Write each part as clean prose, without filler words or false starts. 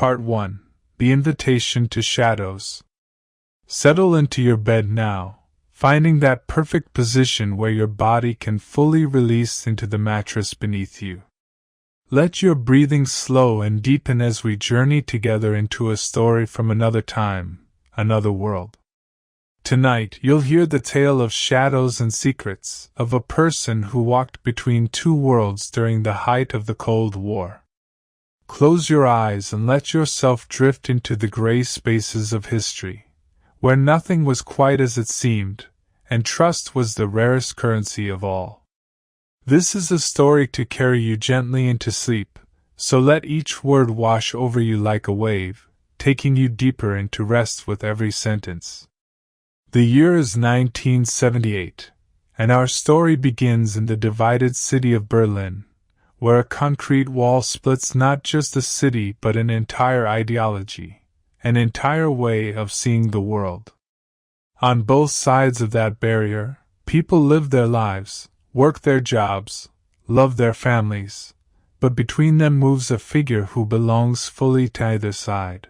Part 1. The Invitation to Shadows. Settle into your bed now, finding that perfect position where your body can fully release into the mattress beneath you. Let your breathing slow and deepen as we journey together into a story from another time, another world. Tonight you'll hear the tale of shadows and secrets, of a person who walked between two worlds during the height of the Cold War. Close your eyes and let yourself drift into the gray spaces of history, where nothing was quite as it seemed, and trust was the rarest currency of all. This is a story to carry you gently into sleep, so let each word wash over you like a wave, taking you deeper into rest with every sentence. The year is 1978, and our story begins in the divided city of Berlin, where a concrete wall splits not just a city but an entire ideology, an entire way of seeing the world. On both sides of that barrier, people live their lives, work their jobs, love their families, but between them moves a figure who belongs fully to either side.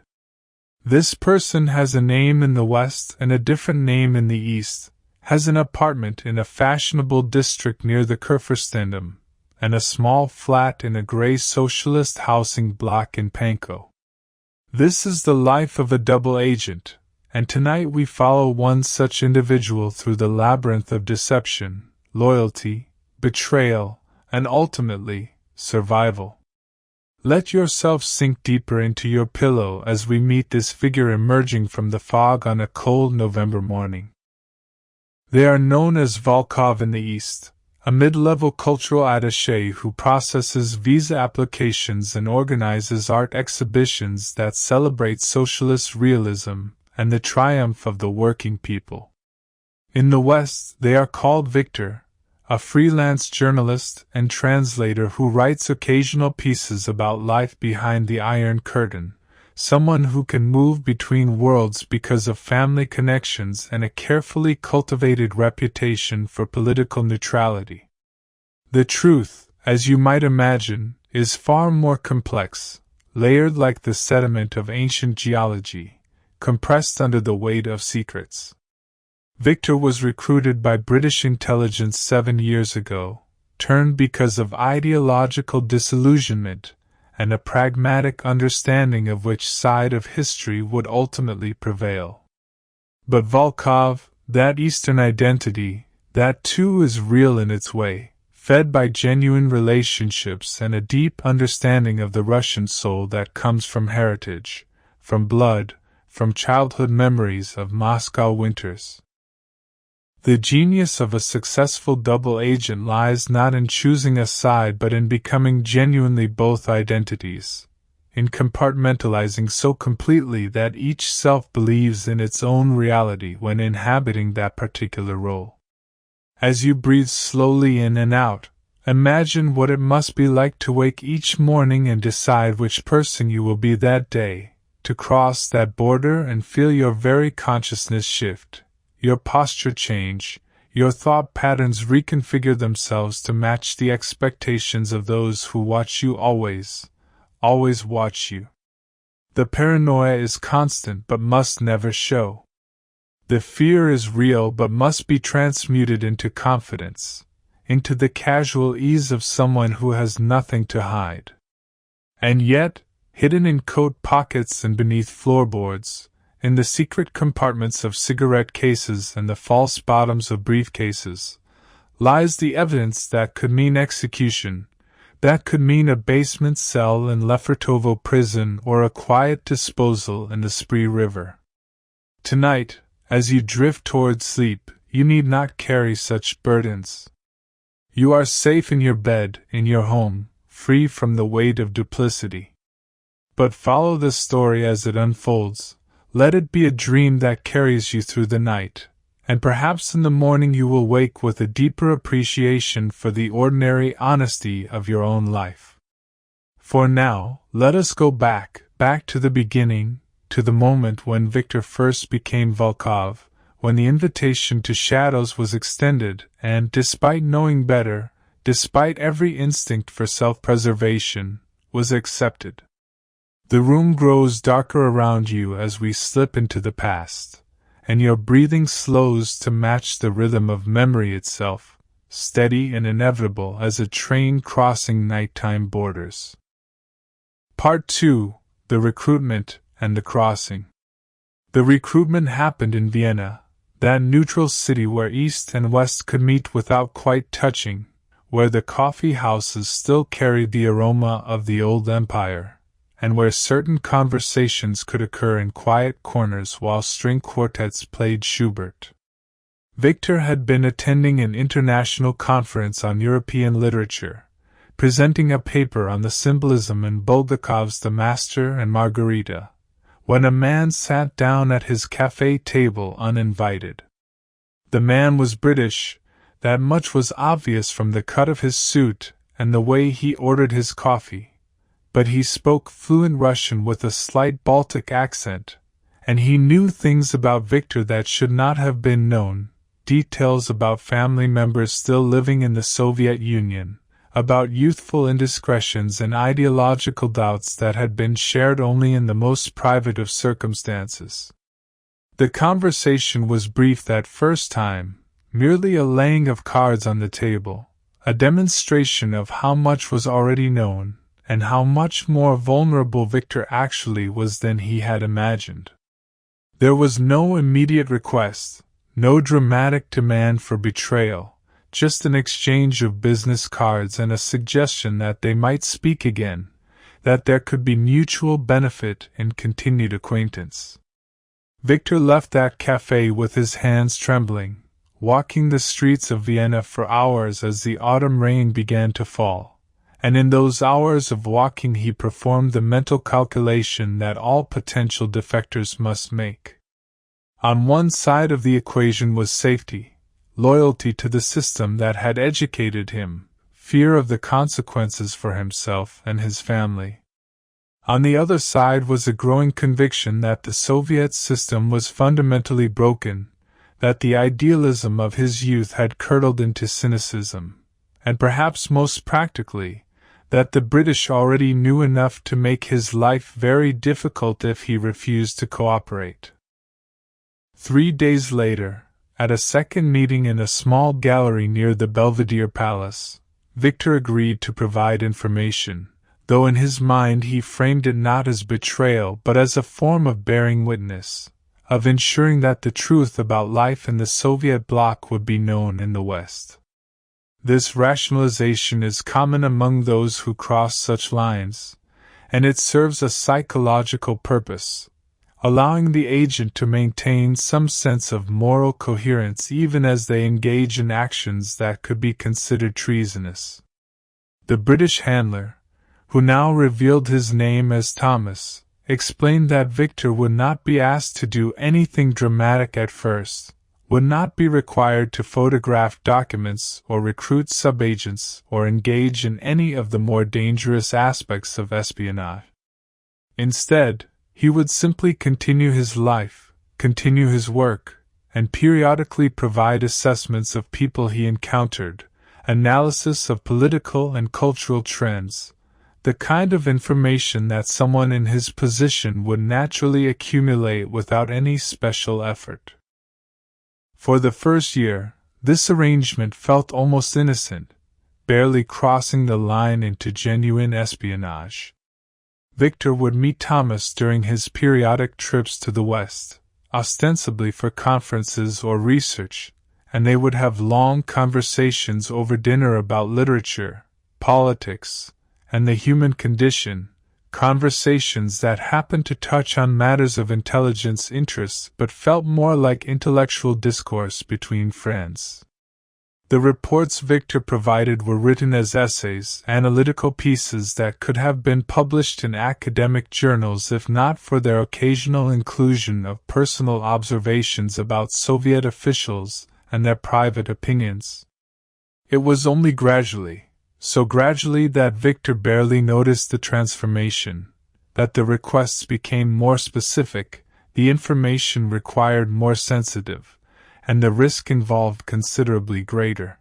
This person has a name in the West and a different name in the East, has an apartment in a fashionable district near the Kurfürstendamm, and a small flat in a grey socialist housing block in Pankow. This is the life of a double agent, and tonight we follow one such individual through the labyrinth of deception, loyalty, betrayal, and ultimately, survival. Let yourself sink deeper into your pillow as we meet this figure emerging from the fog on a cold November morning. They are known as Volkov in the East, a mid-level cultural attaché who processes visa applications and organizes art exhibitions that celebrate socialist realism and the triumph of the working people. In the West, they are called Viktor, a freelance journalist and translator who writes occasional pieces about life behind the Iron Curtain, someone who can move between worlds because of family connections and a carefully cultivated reputation for political neutrality. The truth, as you might imagine, is far more complex, layered like the sediment of ancient geology, compressed under the weight of secrets. Viktor was recruited by British intelligence 7 years ago, turned because of ideological disillusionment, and a pragmatic understanding of which side of history would ultimately prevail. But Volkov, that Eastern identity, that too is real in its way, fed by genuine relationships and a deep understanding of the Russian soul that comes from heritage, from blood, from childhood memories of Moscow winters. The genius of a successful double agent lies not in choosing a side but in becoming genuinely both identities, in compartmentalizing so completely that each self believes in its own reality when inhabiting that particular role. As you breathe slowly in and out, imagine what it must be like to wake each morning and decide which person you will be that day, to cross that border and feel your very consciousness shift, your posture change, your thought patterns reconfigure themselves to match the expectations of those who watch you always watch you. The paranoia is constant but must never show. The fear is real but must be transmuted into confidence, into the casual ease of someone who has nothing to hide. And yet, hidden in coat pockets and beneath floorboards, in the secret compartments of cigarette cases and the false bottoms of briefcases, lies the evidence that could mean execution, that could mean a basement cell in Lefortovo prison or a quiet disposal in the Spree River. Tonight, as you drift toward sleep, you need not carry such burdens. You are safe in your bed, in your home, free from the weight of duplicity. But follow the story as it unfolds. Let it be a dream that carries you through the night, and perhaps in the morning you will wake with a deeper appreciation for the ordinary honesty of your own life. For now, let us go back to the beginning, to the moment when Viktor first became Volkov, when the invitation to shadows was extended, and despite knowing better, despite every instinct for self-preservation, was accepted. The room grows darker around you as we slip into the past, and your breathing slows to match the rhythm of memory itself, steady and inevitable as a train crossing nighttime borders. Part 2: The Recruitment and the Crossing. The recruitment happened in Vienna, that neutral city where East and West could meet without quite touching, where the coffee houses still carried the aroma of the old empire, and where certain conversations could occur in quiet corners while string quartets played Schubert. Viktor had been attending an international conference on European literature, presenting a paper on the symbolism in Bulgakov's The Master and Margarita, when a man sat down at his café table uninvited. The man was British, that much was obvious from the cut of his suit and the way he ordered his coffee, but he spoke fluent Russian with a slight Baltic accent, and he knew things about Viktor that should not have been known, details about family members still living in the Soviet Union, about youthful indiscretions and ideological doubts that had been shared only in the most private of circumstances. The conversation was brief that first time, merely a laying of cards on the table, a demonstration of how much was already known, and how much more vulnerable Viktor actually was than he had imagined. There was no immediate request, no dramatic demand for betrayal, just an exchange of business cards and a suggestion that they might speak again, that there could be mutual benefit in continued acquaintance. Viktor left that café with his hands trembling, walking the streets of Vienna for hours as the autumn rain began to fall, and in those hours of walking he performed the mental calculation that all potential defectors must make. On one side of the equation was safety, loyalty to the system that had educated him, fear of the consequences for himself and his family. On the other side was a growing conviction that the Soviet system was fundamentally broken, that the idealism of his youth had curdled into cynicism, and perhaps most practically, that the British already knew enough to make his life very difficult if he refused to cooperate. 3 days later, at a second meeting in a small gallery near the Belvedere Palace, Viktor agreed to provide information, though in his mind he framed it not as betrayal but as a form of bearing witness, of ensuring that the truth about life in the Soviet bloc would be known in the West. This rationalization is common among those who cross such lines, and it serves a psychological purpose, allowing the agent to maintain some sense of moral coherence even as they engage in actions that could be considered treasonous. The British handler, who now revealed his name as Thomas, explained that Viktor would not be asked to do anything dramatic at first, would not be required to photograph documents or recruit subagents or engage in any of the more dangerous aspects of espionage. Instead, he would simply continue his life, continue his work, and periodically provide assessments of people he encountered, analysis of political and cultural trends, the kind of information that someone in his position would naturally accumulate without any special effort. For the first year, this arrangement felt almost innocent, barely crossing the line into genuine espionage. Viktor would meet Thomas during his periodic trips to the West, ostensibly for conferences or research, and they would have long conversations over dinner about literature, politics, and the human condition, conversations that happened to touch on matters of intelligence interest but felt more like intellectual discourse between friends. The reports Viktor provided were written as essays, analytical pieces that could have been published in academic journals if not for their occasional inclusion of personal observations about Soviet officials and their private opinions. It was only gradually, so gradually that Viktor barely noticed the transformation, that the requests became more specific, the information required more sensitive, and the risk involved considerably greater.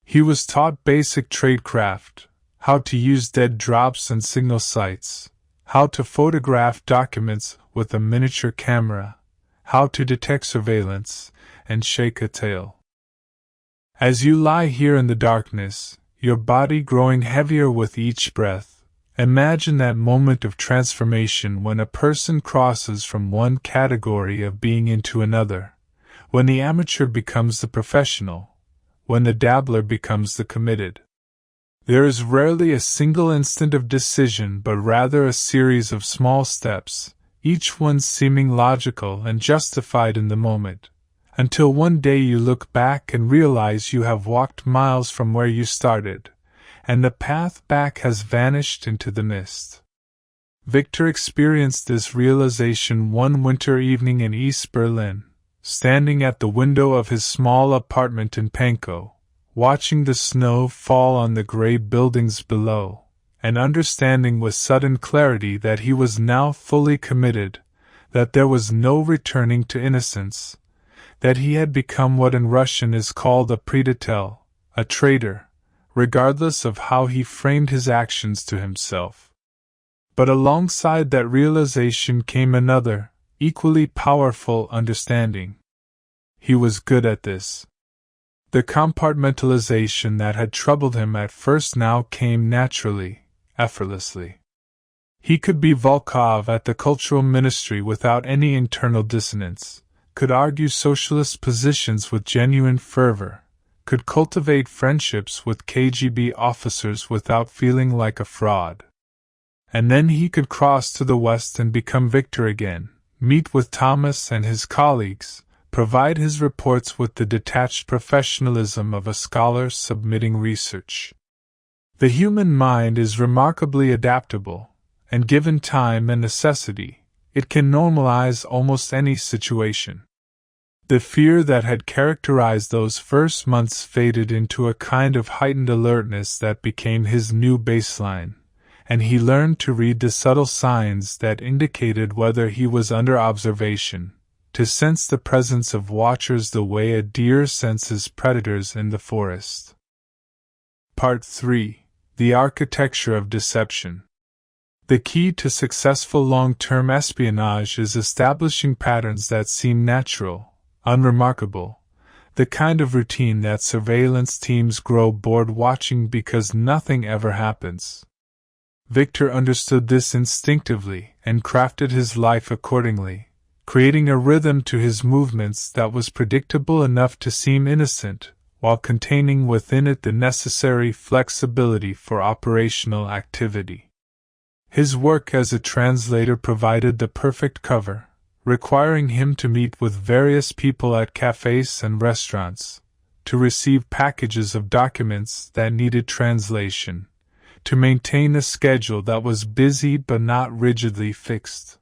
He was taught basic tradecraft, how to use dead drops and signal sights, how to photograph documents with a miniature camera, how to detect surveillance, and shake a tail. As you lie here in the darkness, your body growing heavier with each breath, imagine that moment of transformation when a person crosses from one category of being into another, when the amateur becomes the professional, when the dabbler becomes the committed. There is rarely a single instant of decision but rather a series of small steps, each one seeming logical and justified in the moment, until one day you look back and realize you have walked miles from where you started, and the path back has vanished into the mist. Viktor experienced this realization one winter evening in East Berlin, standing at the window of his small apartment in Pankow, watching the snow fall on the gray buildings below, and understanding with sudden clarity that he was now fully committed, that there was no returning to innocence, that he had become what in Russian is called a predatelь, a traitor, regardless of how he framed his actions to himself. But alongside that realization came another, equally powerful understanding. He was good at this. The compartmentalization that had troubled him at first now came naturally, effortlessly. He could be Volkov at the Cultural Ministry without any internal dissonance, could argue socialist positions with genuine fervor, could cultivate friendships with KGB officers without feeling like a fraud. And then he could cross to the west and become Viktor again, meet with Thomas and his colleagues, provide his reports with the detached professionalism of a scholar submitting research. The human mind is remarkably adaptable, and given time and necessity, it can normalize almost any situation. The fear that had characterized those first months faded into a kind of heightened alertness that became his new baseline, and he learned to read the subtle signs that indicated whether he was under observation, to sense the presence of watchers the way a deer senses predators in the forest. Part 3. The Architecture of Deception. The key to successful long-term espionage is establishing patterns that seem natural, unremarkable, the kind of routine that surveillance teams grow bored watching because nothing ever happens. Viktor understood this instinctively and crafted his life accordingly, creating a rhythm to his movements that was predictable enough to seem innocent, while containing within it the necessary flexibility for operational activity. His work as a translator provided the perfect cover, requiring him to meet with various people at cafes and restaurants, to receive packages of documents that needed translation, to maintain a schedule that was busy but not rigidly fixed.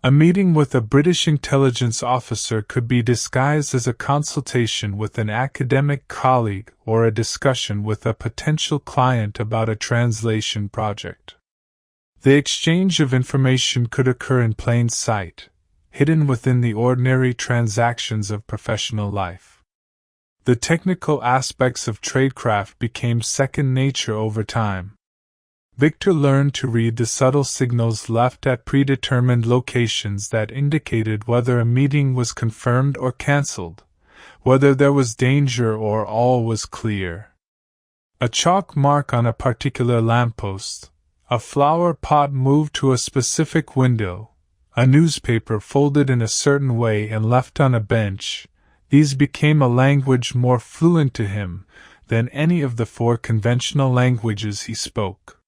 A meeting with a British intelligence officer could be disguised as a consultation with an academic colleague or a discussion with a potential client about a translation project. The exchange of information could occur in plain sight, hidden within the ordinary transactions of professional life. The technical aspects of tradecraft became second nature over time. Viktor learned to read the subtle signals left at predetermined locations that indicated whether a meeting was confirmed or cancelled, whether there was danger or all was clear. A chalk mark on a particular lamppost, a flower pot moved to a specific window, a newspaper folded in a certain way and left on a bench, these became a language more fluent to him than any of the 4 conventional languages he spoke.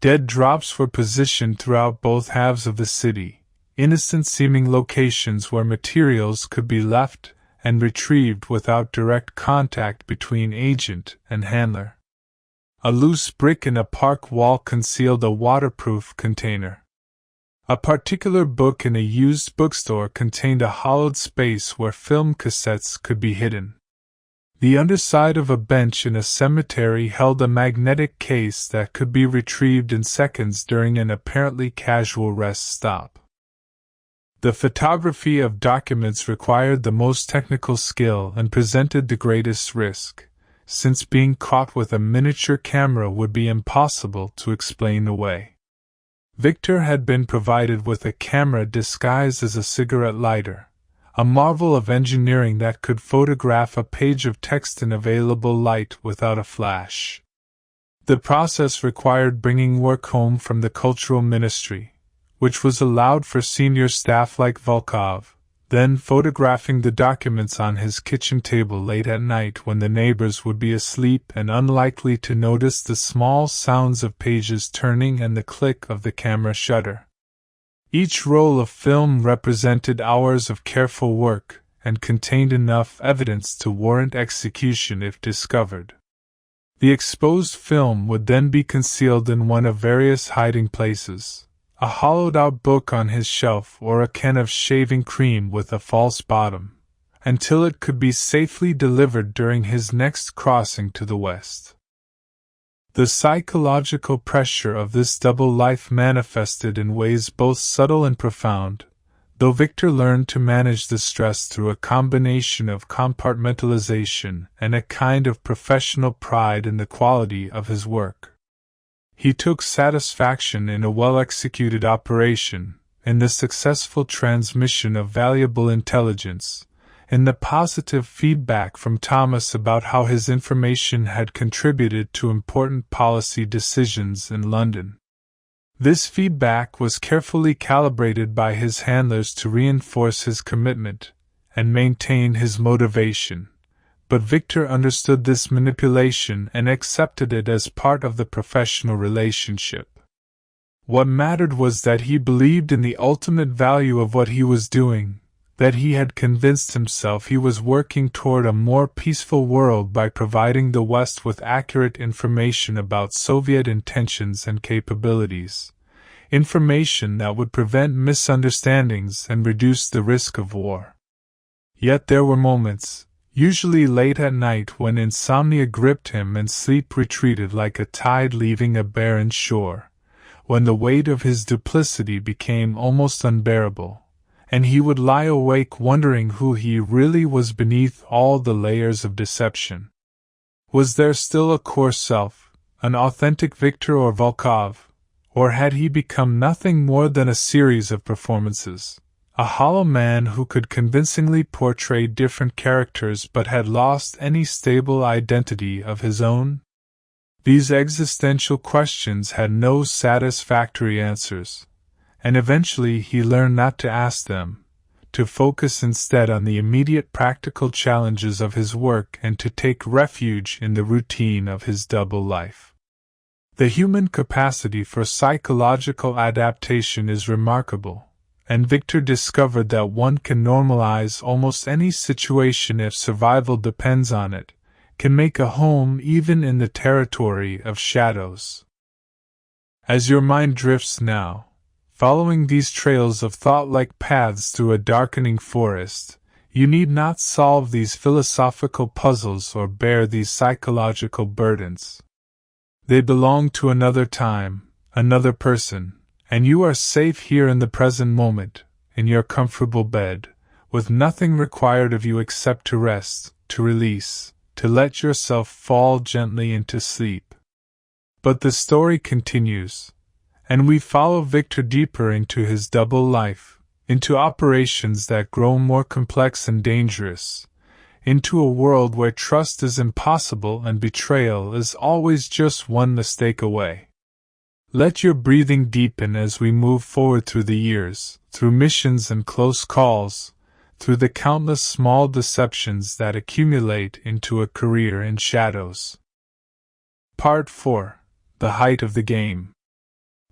Dead drops were positioned throughout both halves of the city, innocent-seeming locations where materials could be left and retrieved without direct contact between agent and handler. A loose brick in a park wall concealed a waterproof container. A particular book in a used bookstore contained a hollowed space where film cassettes could be hidden. The underside of a bench in a cemetery held a magnetic case that could be retrieved in seconds during an apparently casual rest stop. The photography of documents required the most technical skill and presented the greatest risk, since being caught with a miniature camera would be impossible to explain away. Viktor had been provided with a camera disguised as a cigarette lighter, a marvel of engineering that could photograph a page of text in available light without a flash. The process required bringing work home from the cultural ministry, which was allowed for senior staff like Volkov, then photographing the documents on his kitchen table late at night when the neighbors would be asleep and unlikely to notice the small sounds of pages turning and the click of the camera shutter. Each roll of film represented hours of careful work and contained enough evidence to warrant execution if discovered. The exposed film would then be concealed in one of various hiding places, a hollowed-out book on his shelf or a can of shaving cream with a false bottom, until it could be safely delivered during his next crossing to the west. The psychological pressure of this double life manifested in ways both subtle and profound, though Viktor learned to manage the stress through a combination of compartmentalization and a kind of professional pride in the quality of his work. He took satisfaction in a well-executed operation, in the successful transmission of valuable intelligence, in the positive feedback from Thomas about how his information had contributed to important policy decisions in London. This feedback was carefully calibrated by his handlers to reinforce his commitment and maintain his motivation, but Viktor understood this manipulation and accepted it as part of the professional relationship. What mattered was that he believed in the ultimate value of what he was doing, that he had convinced himself he was working toward a more peaceful world by providing the West with accurate information about Soviet intentions and capabilities, information that would prevent misunderstandings and reduce the risk of war. Yet there were moments, usually late at night, when insomnia gripped him and sleep retreated like a tide leaving a barren shore, when the weight of his duplicity became almost unbearable, and he would lie awake wondering who he really was beneath all the layers of deception. Was there still a core self, an authentic Viktor or Volkov, or had he become nothing more than a series of performances, a hollow man who could convincingly portray different characters but had lost any stable identity of his own? These existential questions had no satisfactory answers, and eventually he learned not to ask them, to focus instead on the immediate practical challenges of his work and to take refuge in the routine of his double life. The human capacity for psychological adaptation is remarkable, and Viktor discovered that one can normalize almost any situation if survival depends on it, can make a home even in the territory of shadows. As your mind drifts now, following these trails of thought like paths through a darkening forest, you need not solve these philosophical puzzles or bear these psychological burdens. They belong to another time, another person, and you are safe here in the present moment, in your comfortable bed, with nothing required of you except to rest, to release, to let yourself fall gently into sleep. But the story continues, and we follow Viktor deeper into his double life, into operations that grow more complex and dangerous, into a world where trust is impossible and betrayal is always just one mistake away. Let your breathing deepen as we move forward through the years, through missions and close calls, through the countless small deceptions that accumulate into a career in shadows. Part 4. The Height of the Game.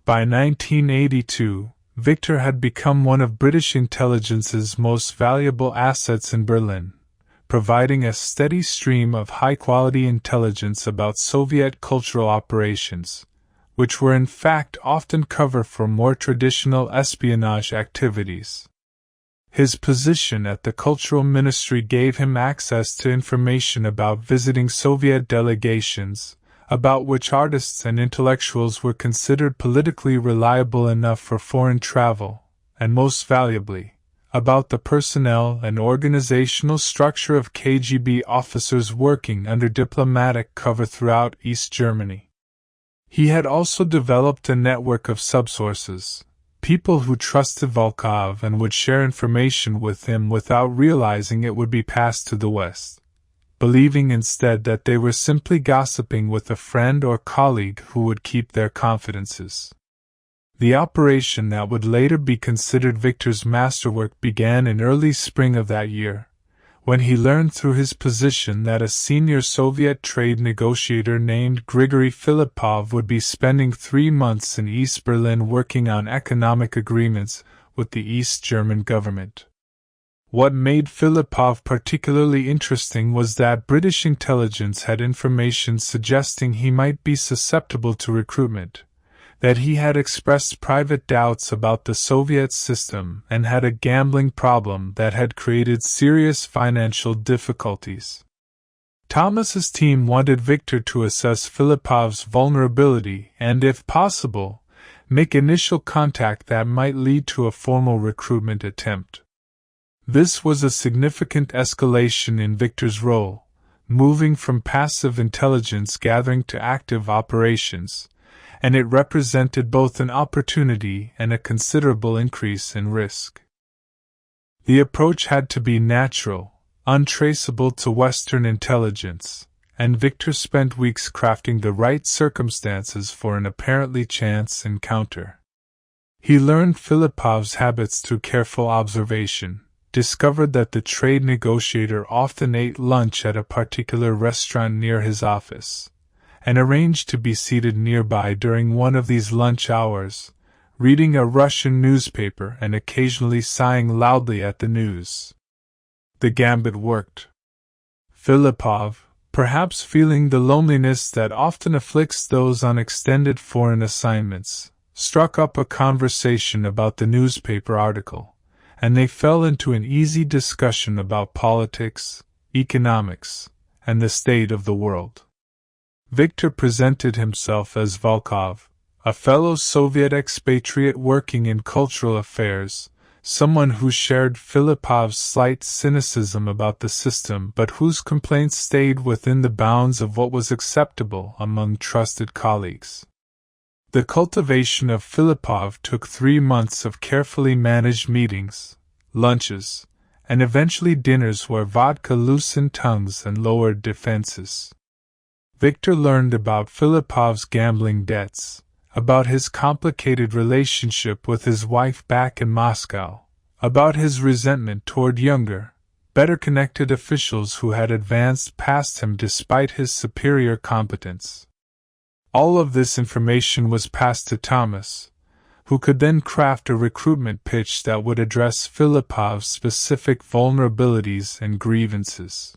By 1982, Viktor had become one of British intelligence's most valuable assets in Berlin, providing a steady stream of high-quality intelligence about Soviet cultural operations, which were in fact often cover for more traditional espionage activities. His position at the Cultural Ministry gave him access to information about visiting Soviet delegations, about which artists and intellectuals were considered politically reliable enough for foreign travel, and most valuably, about the personnel and organizational structure of KGB officers working under diplomatic cover throughout East Germany. He had also developed a network of subsources, people who trusted Volkov and would share information with him without realizing it would be passed to the West, believing instead that they were simply gossiping with a friend or colleague who would keep their confidences. The operation that would later be considered Viktor's masterwork began in early spring of that year, when he learned through his position that a senior Soviet trade negotiator named Grigory Filippov would be spending 3 months in East Berlin working on economic agreements with the East German government. What made Filippov particularly interesting was that British intelligence had information suggesting he might be susceptible to recruitment, that he had expressed private doubts about the Soviet system and had a gambling problem that had created serious financial difficulties. Thomas's team wanted Viktor to assess Filippov's vulnerability and, if possible, make initial contact that might lead to a formal recruitment attempt. This was a significant escalation in Viktor's role, moving from passive intelligence gathering to active operations, and it represented both an opportunity and a considerable increase in risk. The approach had to be natural, untraceable to Western intelligence, and Viktor spent weeks crafting the right circumstances for an apparently chance encounter. He learned Filippov's habits through careful observation, discovered that the trade negotiator often ate lunch at a particular restaurant near his office, and arranged to be seated nearby during one of these lunch hours, reading a Russian newspaper and occasionally sighing loudly at the news. The gambit worked. Filippov, perhaps feeling the loneliness that often afflicts those on extended foreign assignments, struck up a conversation about the newspaper article, and they fell into an easy discussion about politics, economics, and the state of the world. Viktor presented himself as Volkov, a fellow Soviet expatriate working in cultural affairs, someone who shared Filippov's slight cynicism about the system but whose complaints stayed within the bounds of what was acceptable among trusted colleagues. The cultivation of Filippov took 3 months of carefully managed meetings, lunches, and eventually dinners where vodka loosened tongues and lowered defenses. Viktor learned about Filippov's gambling debts, about his complicated relationship with his wife back in Moscow, about his resentment toward younger, better-connected officials who had advanced past him despite his superior competence. All of this information was passed to Thomas, who could then craft a recruitment pitch that would address Filippov's specific vulnerabilities and grievances.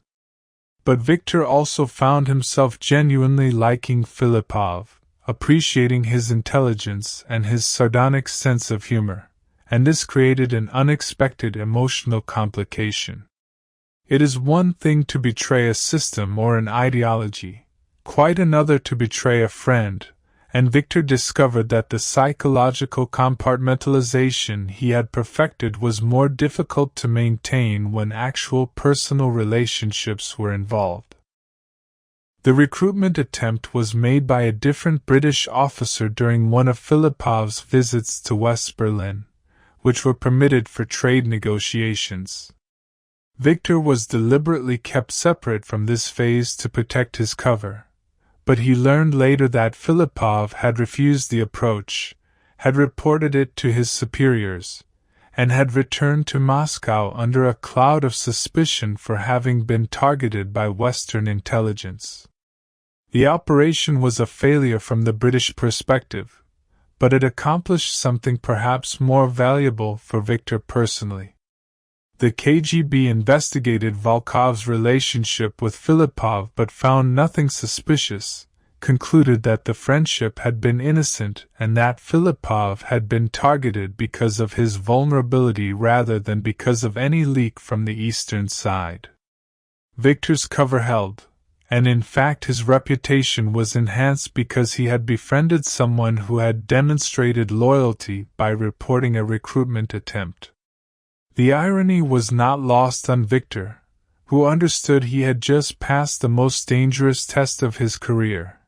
But Viktor also found himself genuinely liking Filippov, appreciating his intelligence and his sardonic sense of humor, and this created an unexpected emotional complication. It is one thing to betray a system or an ideology, quite another to betray a friend, and Viktor discovered that the psychological compartmentalization he had perfected was more difficult to maintain when actual personal relationships were involved. The recruitment attempt was made by a different British officer during one of Filippov's visits to West Berlin, which were permitted for trade negotiations. Viktor was deliberately kept separate from this phase to protect his cover, but he learned later that Filippov had refused the approach, had reported it to his superiors, and had returned to Moscow under a cloud of suspicion for having been targeted by Western intelligence. The operation was a failure from the British perspective, but it accomplished something perhaps more valuable for Viktor personally. The KGB investigated Volkov's relationship with Filippov but found nothing suspicious, concluded that the friendship had been innocent and that Filippov had been targeted because of his vulnerability rather than because of any leak from the eastern side. Viktor's cover held, and in fact his reputation was enhanced because he had befriended someone who had demonstrated loyalty by reporting a recruitment attempt. The irony was not lost on Viktor, who understood he had just passed the most dangerous test of his career,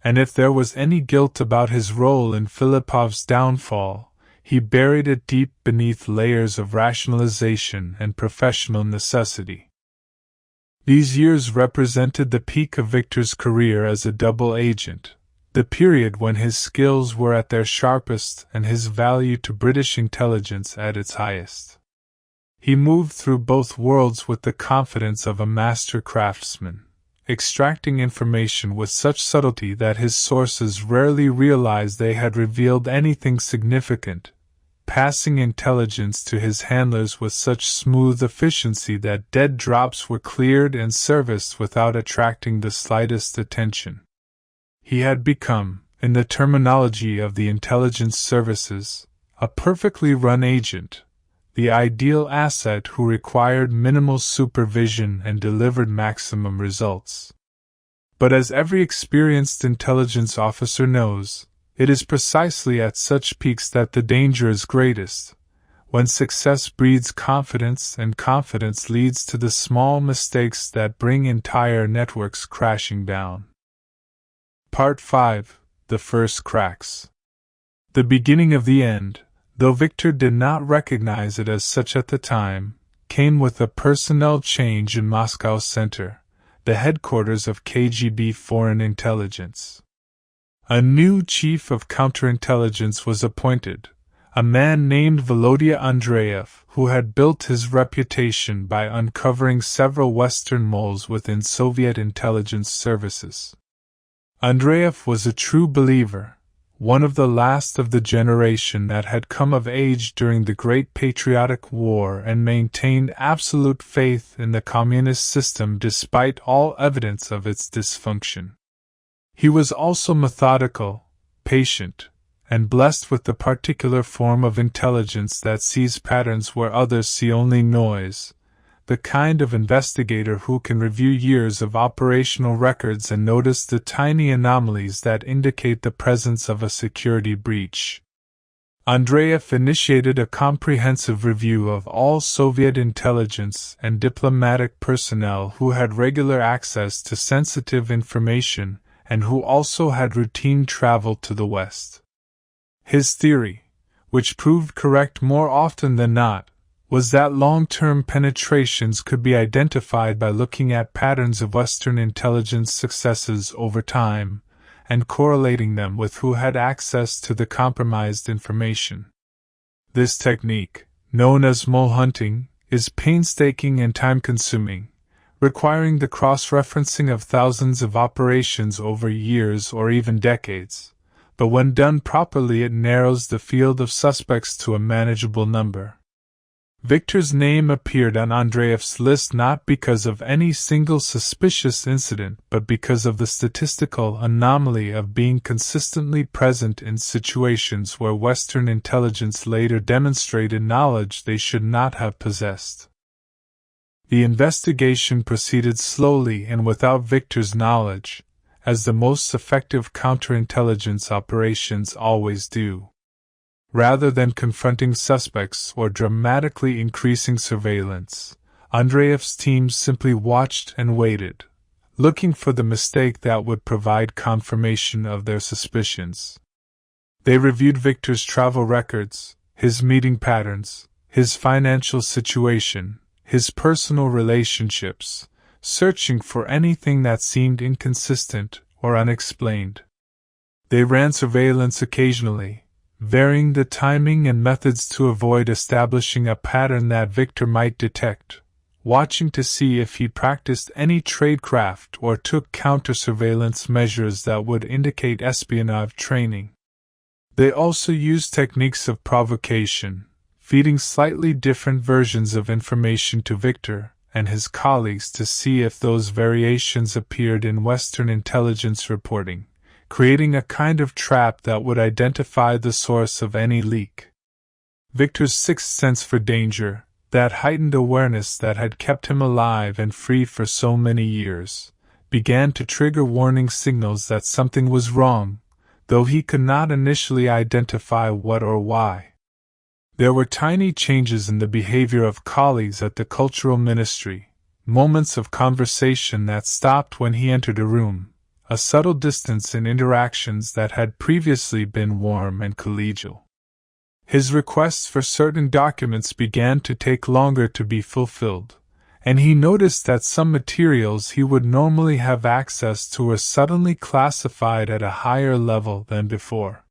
and if there was any guilt about his role in Filipov's downfall, he buried it deep beneath layers of rationalization and professional necessity. These years represented the peak of Viktor's career as a double agent, the period when his skills were at their sharpest and his value to British intelligence at its highest. He moved through both worlds with the confidence of a master craftsman, extracting information with such subtlety that his sources rarely realized they had revealed anything significant, passing intelligence to his handlers with such smooth efficiency that dead drops were cleared and serviced without attracting the slightest attention. He had become, in the terminology of the intelligence services, a perfectly run agent, the ideal asset who required minimal supervision and delivered maximum results. But as every experienced intelligence officer knows, it is precisely at such peaks that the danger is greatest, when success breeds confidence and confidence leads to the small mistakes that bring entire networks crashing down. Part 5. The First Cracks. The beginning of the end, though Viktor did not recognize it as such at the time, came with a personnel change in Moscow Center, the headquarters of KGB Foreign Intelligence. A new chief of counterintelligence was appointed, a man named Volodya Andreev, who had built his reputation by uncovering several Western moles within Soviet intelligence services. Andreev was a true believer, one of the last of the generation that had come of age during the Great Patriotic War and maintained absolute faith in the communist system despite all evidence of its dysfunction. He was also methodical, patient, and blessed with the particular form of intelligence that sees patterns where others see only noise, the kind of investigator who can review years of operational records and notice the tiny anomalies that indicate the presence of a security breach. Andreev initiated a comprehensive review of all Soviet intelligence and diplomatic personnel who had regular access to sensitive information and who also had routine travel to the West. His theory, which proved correct more often than not, was that long-term penetrations could be identified by looking at patterns of Western intelligence successes over time, and correlating them with who had access to the compromised information. This technique, known as mole hunting, is painstaking and time-consuming, requiring the cross-referencing of thousands of operations over years or even decades, but when done properly it narrows the field of suspects to a manageable number. Viktor's name appeared on Andreev's list not because of any single suspicious incident but because of the statistical anomaly of being consistently present in situations where Western intelligence later demonstrated knowledge they should not have possessed. The investigation proceeded slowly and without Viktor's knowledge, as the most effective counterintelligence operations always do. Rather than confronting suspects or dramatically increasing surveillance, Andreev's team simply watched and waited, looking for the mistake that would provide confirmation of their suspicions. They reviewed Viktor's travel records, his meeting patterns, his financial situation, his personal relationships, searching for anything that seemed inconsistent or unexplained. They ran surveillance occasionally, varying the timing and methods to avoid establishing a pattern that Viktor might detect, watching to see if he practiced any tradecraft or took counter-surveillance measures that would indicate espionage training. They also used techniques of provocation, feeding slightly different versions of information to Viktor and his colleagues to see if those variations appeared in Western intelligence reporting, creating a kind of trap that would identify the source of any leak. Viktor's sixth sense for danger, that heightened awareness that had kept him alive and free for so many years, began to trigger warning signals that something was wrong, though he could not initially identify what or why. There were tiny changes in the behavior of colleagues at the Cultural Ministry, moments of conversation that stopped when he entered a room, a subtle distance in interactions that had previously been warm and collegial. His requests for certain documents began to take longer to be fulfilled, and he noticed that some materials he would normally have access to were suddenly classified at a higher level than before.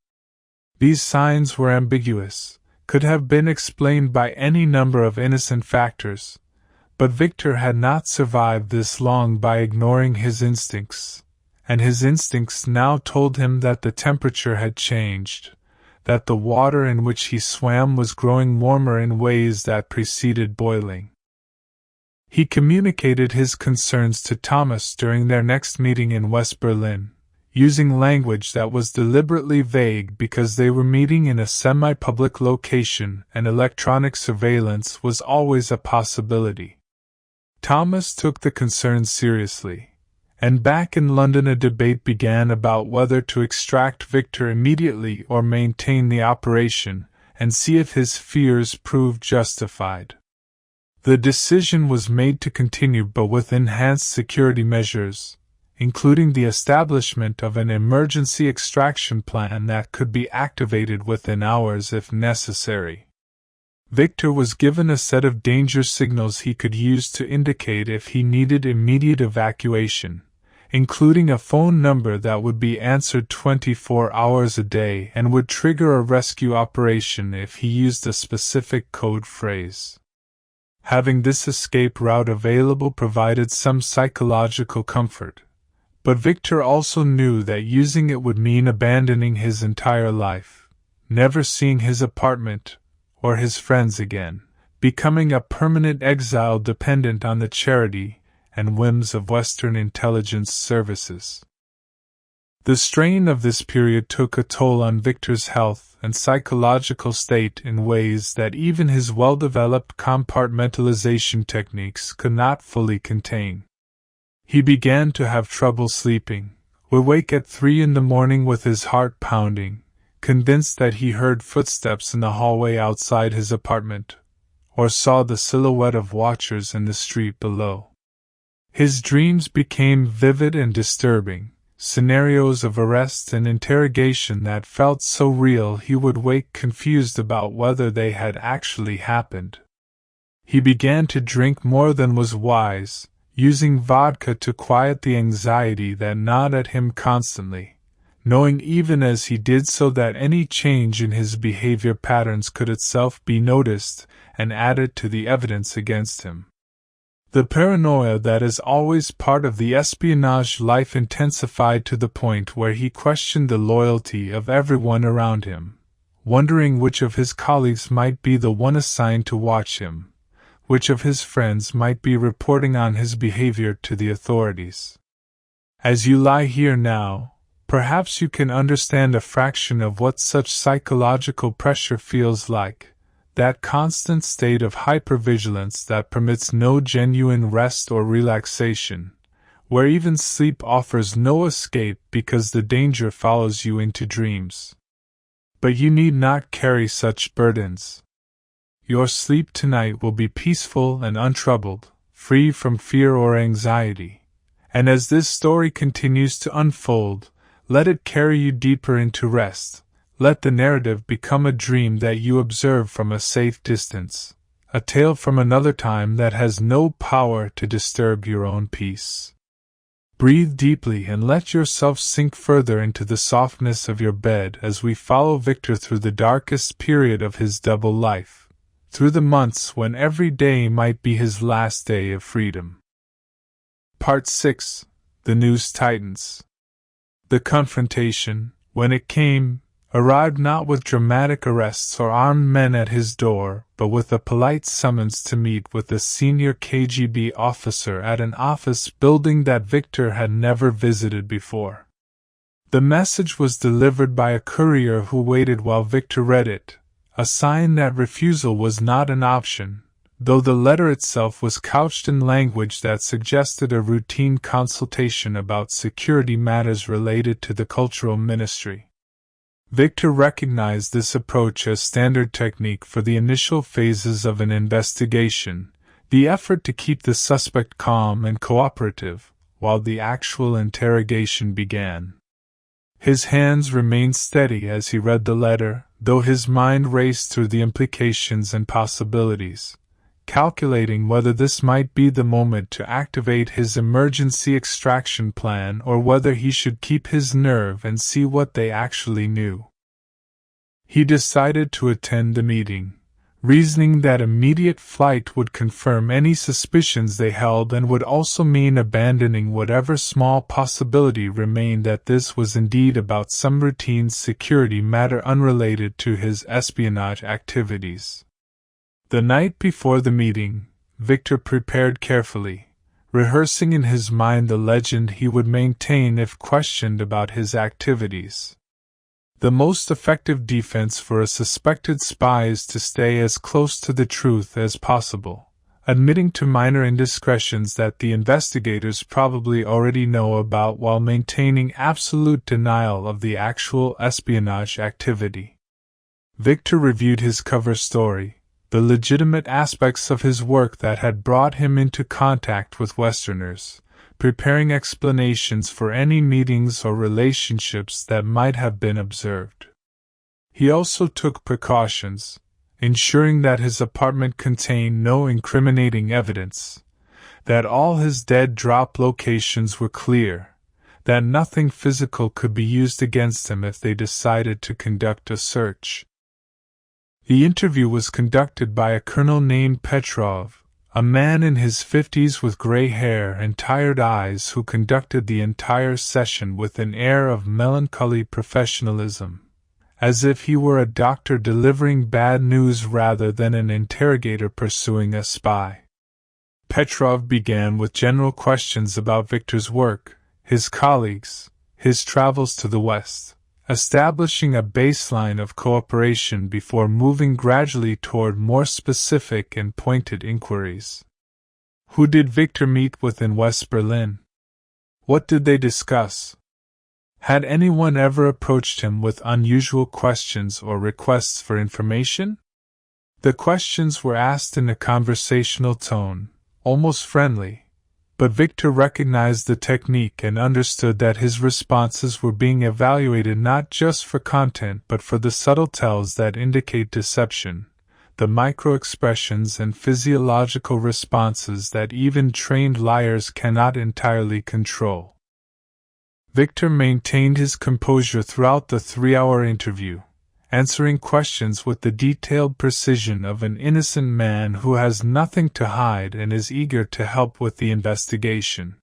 These signs were ambiguous, could have been explained by any number of innocent factors, but Viktor had not survived this long by ignoring his instincts, and his instincts now told him that the temperature had changed, that the water in which he swam was growing warmer in ways that preceded boiling. He communicated his concerns to Thomas during their next meeting in West Berlin, using language that was deliberately vague because they were meeting in a semi-public location and electronic surveillance was always a possibility. Thomas took the concerns seriously, and back in London a debate began about whether to extract Viktor immediately or maintain the operation and see if his fears proved justified. The decision was made to continue, but with enhanced security measures, including the establishment of an emergency extraction plan that could be activated within hours if necessary. Viktor was given a set of danger signals he could use to indicate if he needed immediate evacuation, including a phone number that would be answered 24 hours a day and would trigger a rescue operation if he used a specific code phrase. Having this escape route available provided some psychological comfort, but Viktor also knew that using it would mean abandoning his entire life, never seeing his apartment or his friends again, becoming a permanent exile dependent on the charity and whims of Western intelligence services. The strain of this period took a toll on Viktor's health and psychological state in ways that even his well-developed compartmentalization techniques could not fully contain. He began to have trouble sleeping, would wake at 3 a.m. with his heart pounding, convinced that he heard footsteps in the hallway outside his apartment, or saw the silhouette of watchers in the street below. His dreams became vivid and disturbing, scenarios of arrest and interrogation that felt so real he would wake confused about whether they had actually happened. He began to drink more than was wise, using vodka to quiet the anxiety that gnawed at him constantly, knowing even as he did so that any change in his behavior patterns could itself be noticed and added to the evidence against him. The paranoia that is always part of the espionage life intensified to the point where he questioned the loyalty of everyone around him, wondering which of his colleagues might be the one assigned to watch him, which of his friends might be reporting on his behavior to the authorities. As you lie here now, perhaps you can understand a fraction of what such psychological pressure feels like. That constant state of hypervigilance that permits no genuine rest or relaxation, where even sleep offers no escape because the danger follows you into dreams. But you need not carry such burdens. Your sleep tonight will be peaceful and untroubled, free from fear or anxiety, and as this story continues to unfold, let it carry you deeper into rest. Let the narrative become a dream that you observe from a safe distance, a tale from another time that has no power to disturb your own peace. Breathe deeply and let yourself sink further into the softness of your bed as we follow Viktor through the darkest period of his double life, through the months when every day might be his last day of freedom. Part 6. The News Tightens. The confrontation, when it came, arrived not with dramatic arrests or armed men at his door, but with a polite summons to meet with a senior KGB officer at an office building that Viktor had never visited before. The message was delivered by a courier who waited while Viktor read it, a sign that refusal was not an option, though the letter itself was couched in language that suggested a routine consultation about security matters related to the Cultural Ministry. Viktor recognized this approach as standard technique for the initial phases of an investigation, the effort to keep the suspect calm and cooperative, while the actual interrogation began. His hands remained steady as he read the letter, though his mind raced through the implications and possibilities, calculating whether this might be the moment to activate his emergency extraction plan or whether he should keep his nerve and see what they actually knew. He decided to attend the meeting, reasoning that immediate flight would confirm any suspicions they held and would also mean abandoning whatever small possibility remained that this was indeed about some routine security matter unrelated to his espionage activities. The night before the meeting, Viktor prepared carefully, rehearsing in his mind the legend he would maintain if questioned about his activities. The most effective defense for a suspected spy is to stay as close to the truth as possible, admitting to minor indiscretions that the investigators probably already know about while maintaining absolute denial of the actual espionage activity. Viktor reviewed his cover story, the legitimate aspects of his work that had brought him into contact with Westerners, preparing explanations for any meetings or relationships that might have been observed. He also took precautions, ensuring that his apartment contained no incriminating evidence, that all his dead drop locations were clear, that nothing physical could be used against him if they decided to conduct a search. The interview was conducted by a colonel named Petrov, a man in his 50s with gray hair and tired eyes who conducted the entire session with an air of melancholy professionalism, as if he were a doctor delivering bad news rather than an interrogator pursuing a spy. Petrov began with general questions about Viktor's work, his colleagues, his travels to the West, establishing a baseline of cooperation before moving gradually toward more specific and pointed inquiries. Who did Viktor meet with in West Berlin? What did they discuss? Had anyone ever approached him with unusual questions or requests for information? The questions were asked in a conversational tone, almost friendly, but Viktor recognized the technique and understood that his responses were being evaluated not just for content but for the subtle tells that indicate deception, the micro-expressions and physiological responses that even trained liars cannot entirely control. Viktor maintained his composure throughout the 3-hour interview, answering questions with the detailed precision of an innocent man who has nothing to hide and is eager to help with the investigation.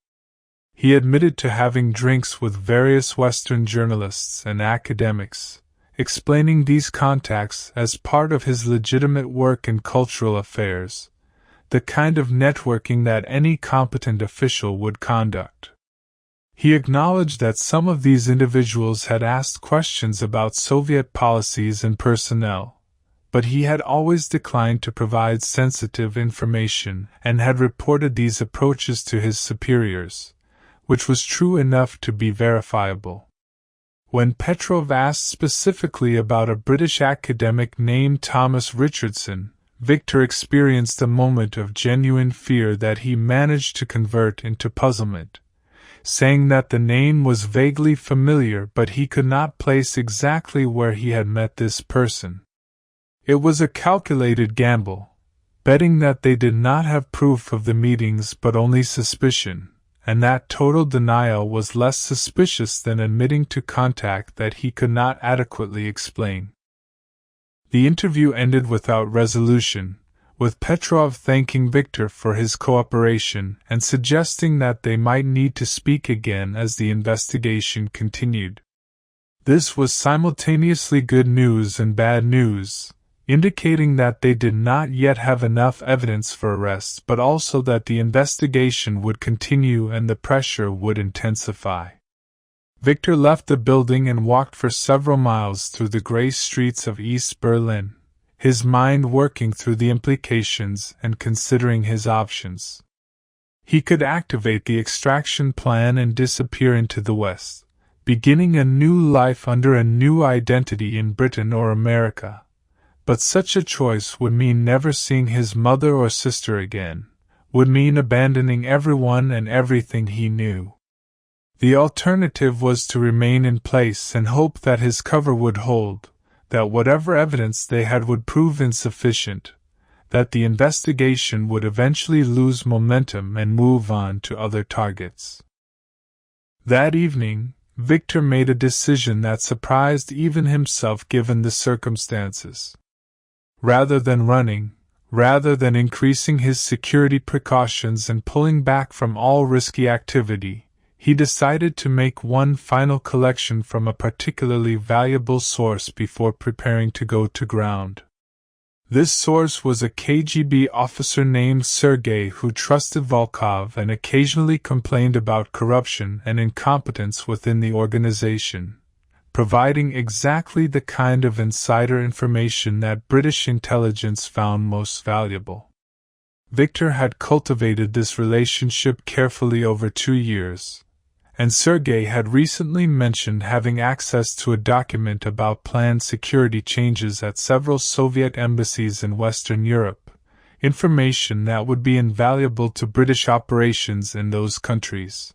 He admitted to having drinks with various Western journalists and academics, explaining these contacts as part of his legitimate work in cultural affairs, the kind of networking that any competent official would conduct. He acknowledged that some of these individuals had asked questions about Soviet policies and personnel, but he had always declined to provide sensitive information and had reported these approaches to his superiors, which was true enough to be verifiable. When Petrov asked specifically about a British academic named Thomas Richardson, Viktor experienced a moment of genuine fear that he managed to convert into puzzlement, saying that the name was vaguely familiar but he could not place exactly where he had met this person. It was a calculated gamble, betting that they did not have proof of the meetings but only suspicion, and that total denial was less suspicious than admitting to contact that he could not adequately explain. The interview ended without resolution, with Petrov thanking Viktor for his cooperation and suggesting that they might need to speak again as the investigation continued. This was simultaneously good news and bad news, indicating that they did not yet have enough evidence for arrest but also that the investigation would continue and the pressure would intensify. Viktor left the building and walked for several miles through the gray streets of East Berlin, his mind working through the implications and considering his options. He could activate the extraction plan and disappear into the West, beginning a new life under a new identity in Britain or America. But such a choice would mean never seeing his mother or sister again, would mean abandoning everyone and everything he knew. The alternative was to remain in place and hope that his cover would hold, that whatever evidence they had would prove insufficient, that the investigation would eventually lose momentum and move on to other targets. That evening, Viktor made a decision that surprised even himself given the circumstances. Rather than running, rather than increasing his security precautions and pulling back from all risky activity, he decided to make one final collection from a particularly valuable source before preparing to go to ground. This source was a KGB officer named Sergei who trusted Volkov and occasionally complained about corruption and incompetence within the organization, providing exactly the kind of insider information that British intelligence found most valuable. Viktor had cultivated this relationship carefully over 2 years, and Sergei had recently mentioned having access to a document about planned security changes at several Soviet embassies in Western Europe, information that would be invaluable to British operations in those countries.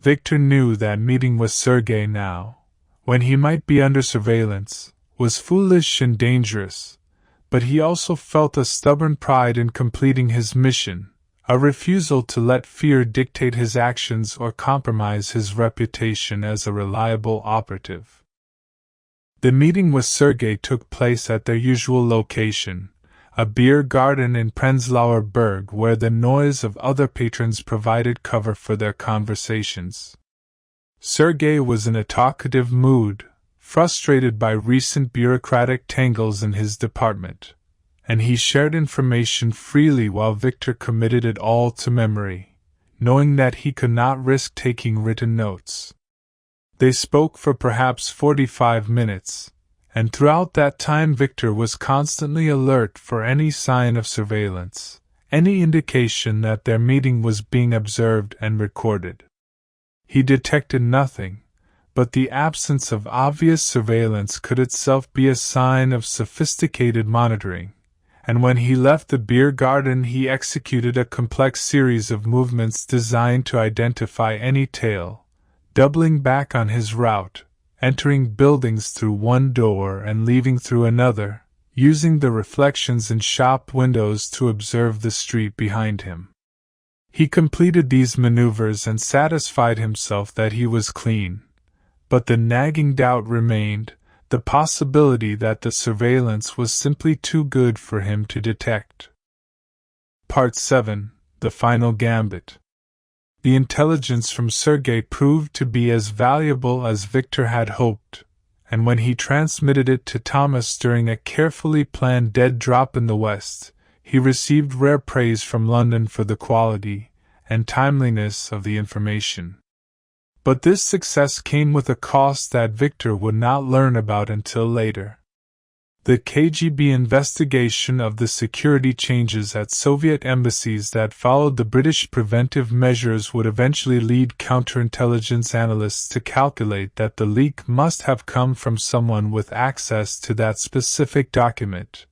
Viktor knew that meeting with Sergei now, when he might be under surveillance, was foolish and dangerous, but he also felt a stubborn pride in completing his mission, a refusal to let fear dictate his actions or compromise his reputation as a reliable operative. The meeting with Sergei took place at their usual location, a beer garden in Prenzlauer Berg where the noise of other patrons provided cover for their conversations. Sergei was in a talkative mood, frustrated by recent bureaucratic tangles in his department, and he shared information freely while Viktor committed it all to memory, knowing that he could not risk taking written notes. They spoke for perhaps 45 minutes, and throughout that time Viktor was constantly alert for any sign of surveillance, any indication that their meeting was being observed and recorded. He detected nothing, but the absence of obvious surveillance could itself be a sign of sophisticated monitoring, and when he left the beer garden he executed a complex series of movements designed to identify any tail, doubling back on his route, entering buildings through one door and leaving through another, using the reflections in shop windows to observe the street behind him. He completed these maneuvers and satisfied himself that he was clean, but the nagging doubt remained, the possibility that the surveillance was simply too good for him to detect. Part 7. The Final Gambit. The intelligence from Sergei proved to be as valuable as Viktor had hoped, and when he transmitted it to Thomas during a carefully planned dead drop in the West, he received rare praise from London for the quality and timeliness of the information. But this success came with a cost that Viktor would not learn about until later. The KGB investigation of the security changes at Soviet embassies that followed the British preventive measures would eventually lead counterintelligence analysts to calculate that the leak must have come from someone with access to that specific document,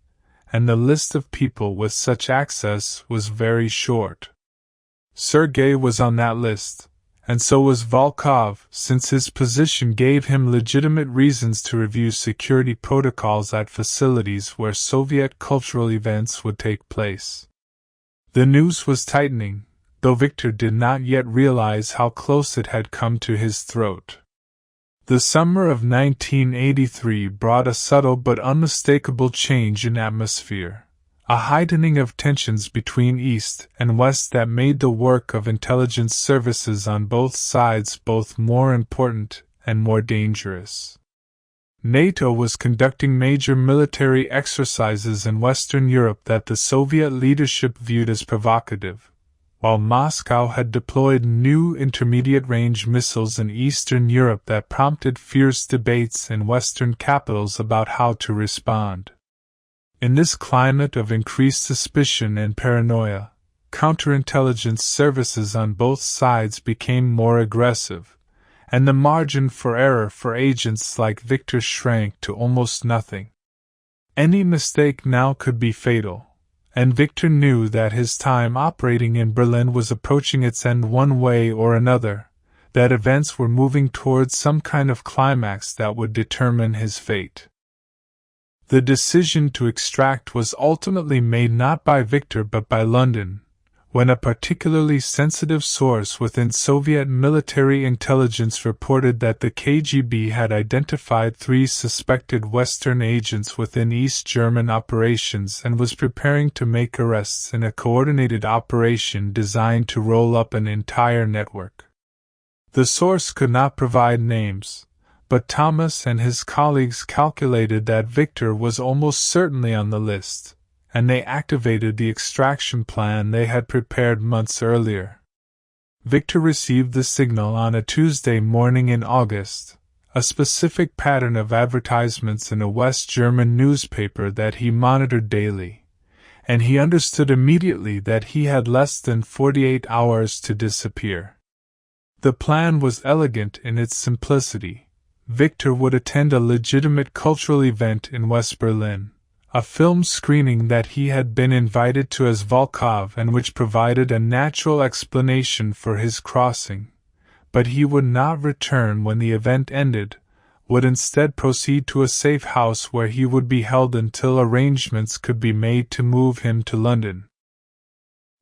and the list of people with such access was very short. Sergei was on that list, and so was Volkov, since his position gave him legitimate reasons to review security protocols at facilities where Soviet cultural events would take place. The noose was tightening, though Viktor did not yet realize how close it had come to his throat. The summer of 1983 brought a subtle but unmistakable change in atmosphere, a heightening of tensions between East and West that made the work of intelligence services on both sides both more important and more dangerous. NATO was conducting major military exercises in Western Europe that the Soviet leadership viewed as provocative, while Moscow had deployed new intermediate-range missiles in Eastern Europe that prompted fierce debates in Western capitals about how to respond. In this climate of increased suspicion and paranoia, counterintelligence services on both sides became more aggressive, and the margin for error for agents like Viktor shrank to almost nothing. Any mistake now could be fatal, and Viktor knew that his time operating in Berlin was approaching its end one way or another, that events were moving towards some kind of climax that would determine his fate. The decision to extract was ultimately made not by Viktor but by London, when a particularly sensitive source within Soviet military intelligence reported that the KGB had identified 3 suspected Western agents within East German operations and was preparing to make arrests in a coordinated operation designed to roll up an entire network. The source could not provide names, but Thomas and his colleagues calculated that Viktor was almost certainly on the list, and they activated the extraction plan they had prepared months earlier. Viktor received the signal on a Tuesday morning in August, a specific pattern of advertisements in a West German newspaper that he monitored daily, and he understood immediately that he had less than 48 hours to disappear. The plan was elegant in its simplicity. Viktor would attend a legitimate cultural event in West Berlin, a film screening that he had been invited to as Volkov and which provided a natural explanation for his crossing, but he would not return when the event ended, would instead proceed to a safe house where he would be held until arrangements could be made to move him to London.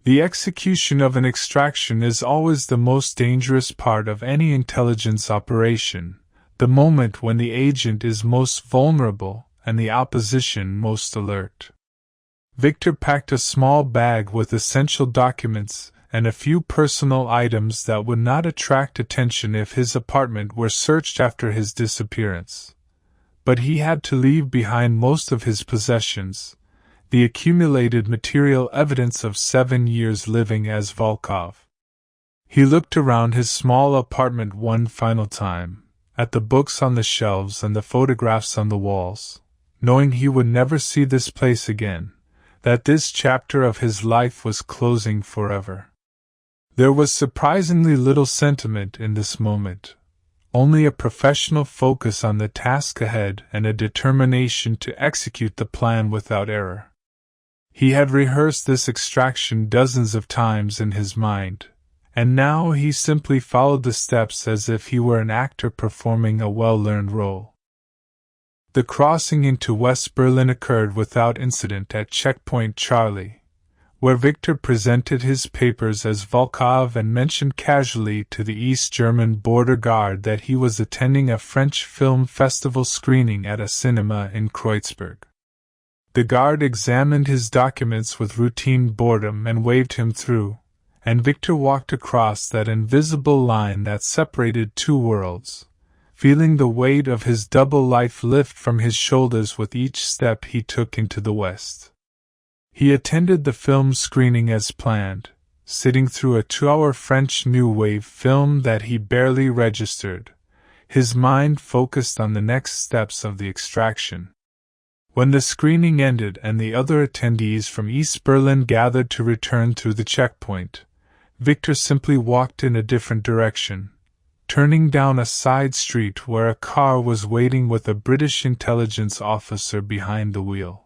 The execution of an extraction is always the most dangerous part of any intelligence operation, the moment when the agent is most vulnerable and the opposition most alert. Viktor packed a small bag with essential documents and a few personal items that would not attract attention if his apartment were searched after his disappearance. But he had to leave behind most of his possessions, the accumulated material evidence of 7 years living as Volkov. He looked around his small apartment one final time, at the books on the shelves and the photographs on the walls, knowing he would never see this place again, that this chapter of his life was closing forever. There was surprisingly little sentiment in this moment, only a professional focus on the task ahead and a determination to execute the plan without error. He had rehearsed this extraction dozens of times in his mind, and now he simply followed the steps as if he were an actor performing a well-learned role. The crossing into West Berlin occurred without incident at Checkpoint Charlie, where Viktor presented his papers as Volkov and mentioned casually to the East German border guard that he was attending a French film festival screening at a cinema in Kreuzberg. The guard examined his documents with routine boredom and waved him through, and Viktor walked across that invisible line that separated 2 worlds, feeling the weight of his double life lift from his shoulders with each step he took into the West. He attended the film screening as planned, sitting through a 2-hour French New Wave film that he barely registered, his mind focused on the next steps of the extraction. When the screening ended and the other attendees from East Berlin gathered to return through the checkpoint, Viktor simply walked in a different direction, turning down a side street where a car was waiting with a British intelligence officer behind the wheel.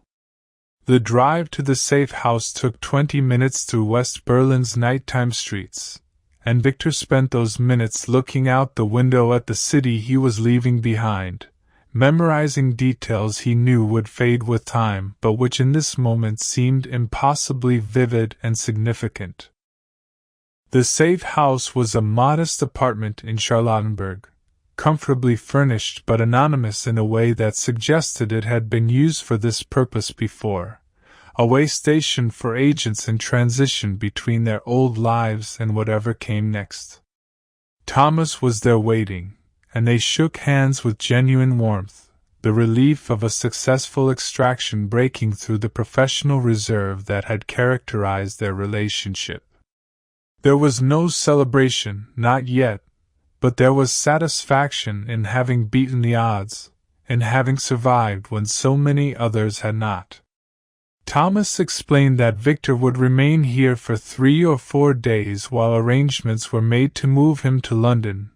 The drive to the safe house took 20 minutes through West Berlin's nighttime streets, and Viktor spent those minutes looking out the window at the city he was leaving behind, memorizing details he knew would fade with time but which in this moment seemed impossibly vivid and significant. The safe house was a modest apartment in Charlottenburg, comfortably furnished but anonymous in a way that suggested it had been used for this purpose before, a way station for agents in transition between their old lives and whatever came next. Thomas was there waiting, and they shook hands with genuine warmth, the relief of a successful extraction breaking through the professional reserve that had characterized their relationship. There was no celebration, not yet, but there was satisfaction in having beaten the odds, in having survived when so many others had not. Thomas explained that Viktor would remain here for 3 or 4 days while arrangements were made to move him to London,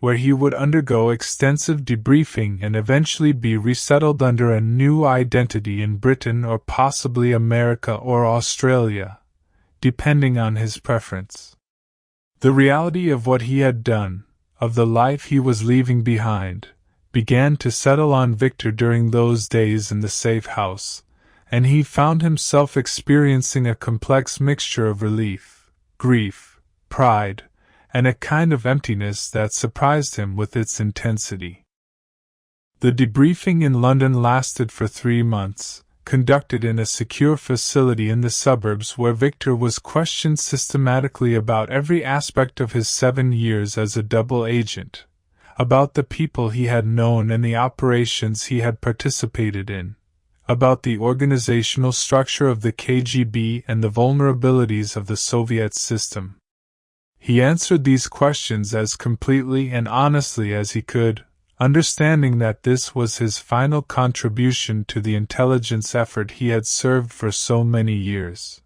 where he would undergo extensive debriefing and eventually be resettled under a new identity in Britain or possibly America or Australia, depending on his preference. The reality of what he had done, of the life he was leaving behind, began to settle on Viktor during those days in the safe house, and he found himself experiencing a complex mixture of relief, grief, pride, and a kind of emptiness that surprised him with its intensity. The debriefing in London lasted for 3 months, conducted in a secure facility in the suburbs where Viktor was questioned systematically about every aspect of his 7 years as a double agent, about the people he had known and the operations he had participated in, about the organizational structure of the KGB and the vulnerabilities of the Soviet system. He answered these questions as completely and honestly as he could, understanding that this was his final contribution to the intelligence effort he had served for so many years.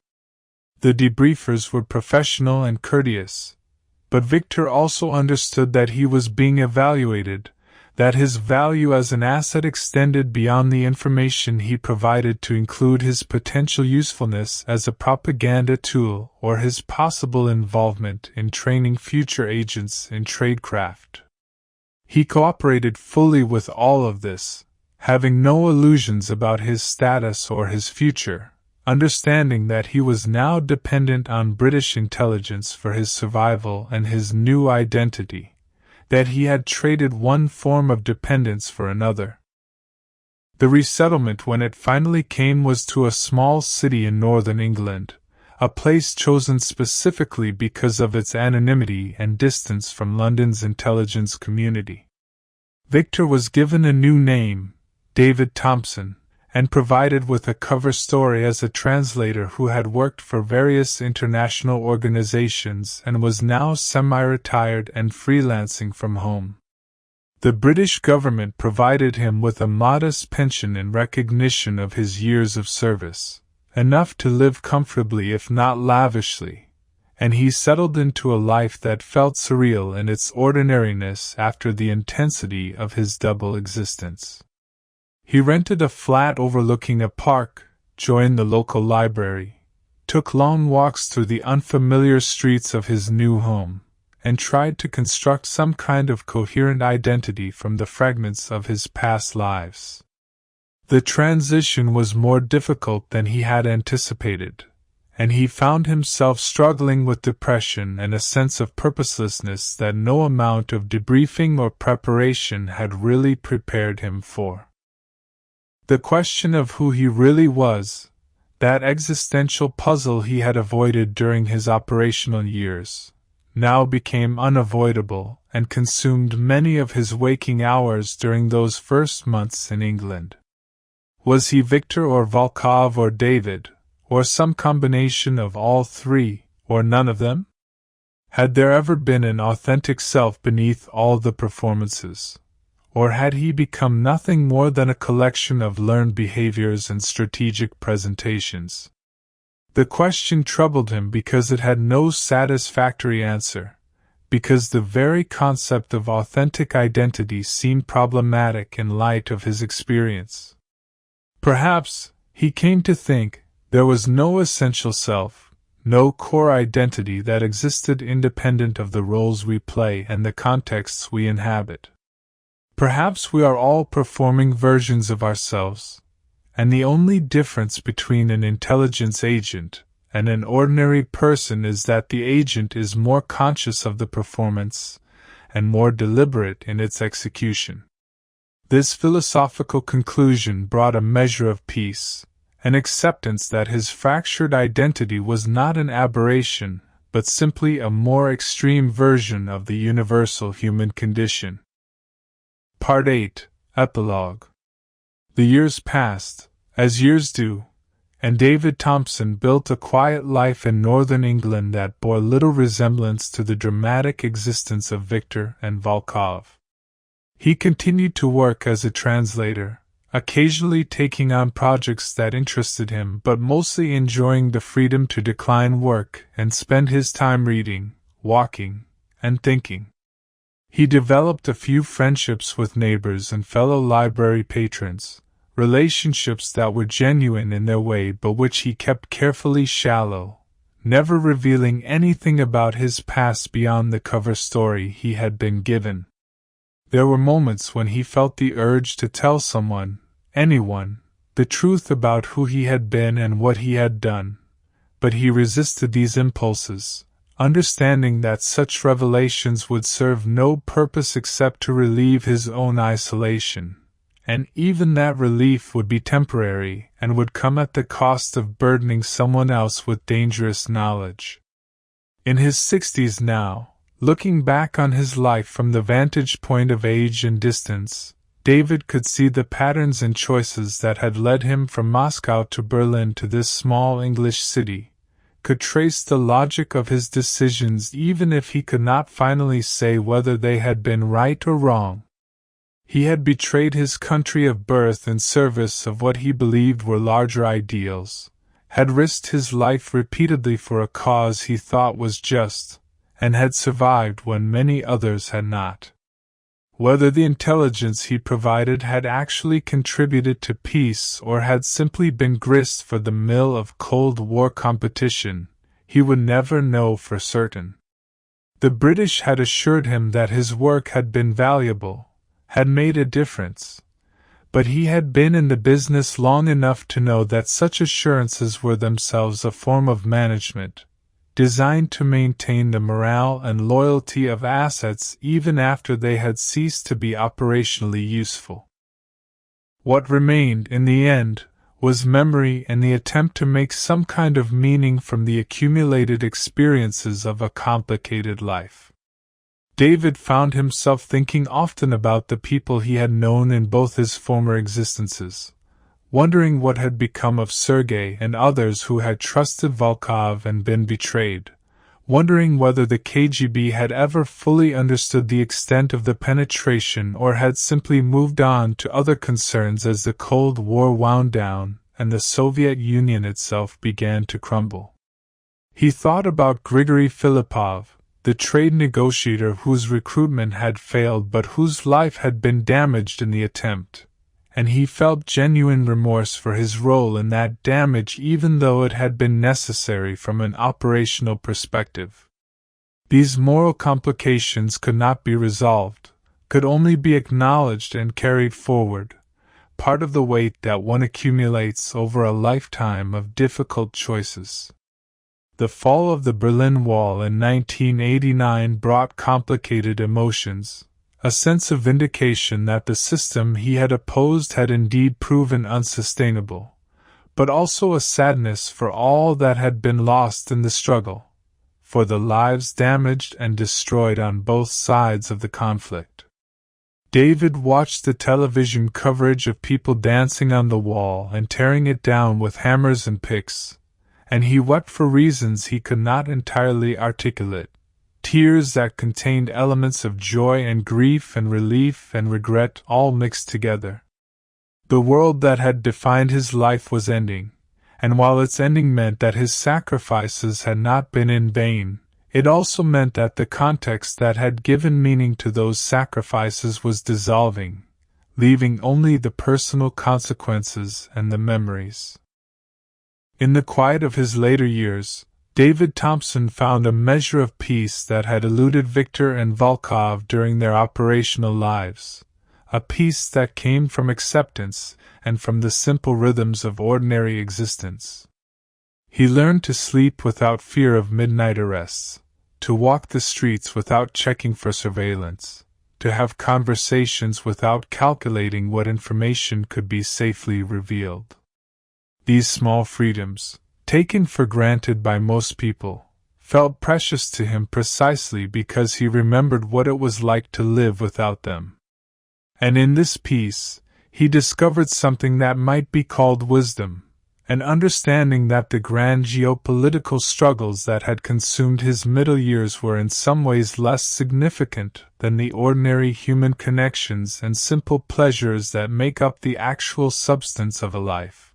The debriefers were professional and courteous, but Viktor also understood that he was being evaluated, that his value as an asset extended beyond the information he provided to include his potential usefulness as a propaganda tool or his possible involvement in training future agents in tradecraft. He cooperated fully with all of this, having no illusions about his status or his future, understanding that he was now dependent on British intelligence for his survival and his new identity, that he had traded one form of dependence for another. The resettlement, when it finally came, was to a small city in northern England, a place chosen specifically because of its anonymity and distance from London's intelligence community. Viktor was given a new name, David Thompson, and provided with a cover story as a translator who had worked for various international organizations and was now semi-retired and freelancing from home. The British government provided him with a modest pension in recognition of his years of service, enough to live comfortably if not lavishly, and he settled into a life that felt surreal in its ordinariness after the intensity of his double existence. He rented a flat overlooking a park, joined the local library, took long walks through the unfamiliar streets of his new home, and tried to construct some kind of coherent identity from the fragments of his past lives. The transition was more difficult than he had anticipated, and he found himself struggling with depression and a sense of purposelessness that no amount of debriefing or preparation had really prepared him for. The question of who he really was, that existential puzzle he had avoided during his operational years, now became unavoidable and consumed many of his waking hours during those first months in England. Was he Viktor or Volkov or David, or some combination of all three, or none of them? Had there ever been an authentic self beneath all the performances? Or had he become nothing more than a collection of learned behaviors and strategic presentations? The question troubled him because it had no satisfactory answer, because the very concept of authentic identity seemed problematic in light of his experience. Perhaps, he came to think, there was no essential self, no core identity that existed independent of the roles we play and the contexts we inhabit. Perhaps we are all performing versions of ourselves, and the only difference between an intelligence agent and an ordinary person is that the agent is more conscious of the performance and more deliberate in its execution. This philosophical conclusion brought a measure of peace, an acceptance that his fractured identity was not an aberration, but simply a more extreme version of the universal human condition. Part 8, Epilogue. The years passed, as years do, and David Thompson built a quiet life in northern England that bore little resemblance to the dramatic existence of Viktor and Volkov. He continued to work as a translator, occasionally taking on projects that interested him but mostly enjoying the freedom to decline work and spend his time reading, walking, and thinking. He developed a few friendships with neighbors and fellow library patrons, relationships that were genuine in their way but which he kept carefully shallow, never revealing anything about his past beyond the cover story he had been given. There were moments when he felt the urge to tell someone, anyone, the truth about who he had been and what he had done, but he resisted these impulses, understanding that such revelations would serve no purpose except to relieve his own isolation, and even that relief would be temporary and would come at the cost of burdening someone else with dangerous knowledge. In his 60s now, looking back on his life from the vantage point of age and distance, David could see the patterns and choices that had led him from Moscow to Berlin to this small English city, could trace the logic of his decisions even if he could not finally say whether they had been right or wrong. He had betrayed his country of birth in service of what he believed were larger ideals, had risked his life repeatedly for a cause he thought was just, and had survived when many others had not. Whether the intelligence he provided had actually contributed to peace or had simply been grist for the mill of Cold War competition, he would never know for certain. The British had assured him that his work had been valuable, had made a difference, but he had been in the business long enough to know that such assurances were themselves a form of management, designed to maintain the morale and loyalty of assets even after they had ceased to be operationally useful. What remained, in the end, was memory and the attempt to make some kind of meaning from the accumulated experiences of a complicated life. David found himself thinking often about the people he had known in both his former existences, wondering what had become of Sergei and others who had trusted Volkov and been betrayed, wondering whether the KGB had ever fully understood the extent of the penetration or had simply moved on to other concerns as the Cold War wound down and the Soviet Union itself began to crumble. He thought about Grigory Filippov, the trade negotiator whose recruitment had failed but whose life had been damaged in the attempt, and he felt genuine remorse for his role in that damage even though it had been necessary from an operational perspective. These moral complications could not be resolved, could only be acknowledged and carried forward, part of the weight that one accumulates over a lifetime of difficult choices. The fall of the Berlin Wall in 1989 brought complicated emotions, a sense of vindication that the system he had opposed had indeed proven unsustainable, but also a sadness for all that had been lost in the struggle, for the lives damaged and destroyed on both sides of the conflict. David watched the television coverage of people dancing on the wall and tearing it down with hammers and picks, and he wept for reasons he could not entirely articulate. Tears that contained elements of joy and grief and relief and regret all mixed together. The world that had defined his life was ending, and while its ending meant that his sacrifices had not been in vain, it also meant that the context that had given meaning to those sacrifices was dissolving, leaving only the personal consequences and the memories. In the quiet of his later years, David Thompson found a measure of peace that had eluded Viktor and Volkov during their operational lives, a peace that came from acceptance and from the simple rhythms of ordinary existence. He learned to sleep without fear of midnight arrests, to walk the streets without checking for surveillance, to have conversations without calculating what information could be safely revealed. These small freedoms, taken for granted by most people, felt precious to him precisely because he remembered what it was like to live without them. And in this peace, he discovered something that might be called wisdom, an understanding that the grand geopolitical struggles that had consumed his middle years were in some ways less significant than the ordinary human connections and simple pleasures that make up the actual substance of a life.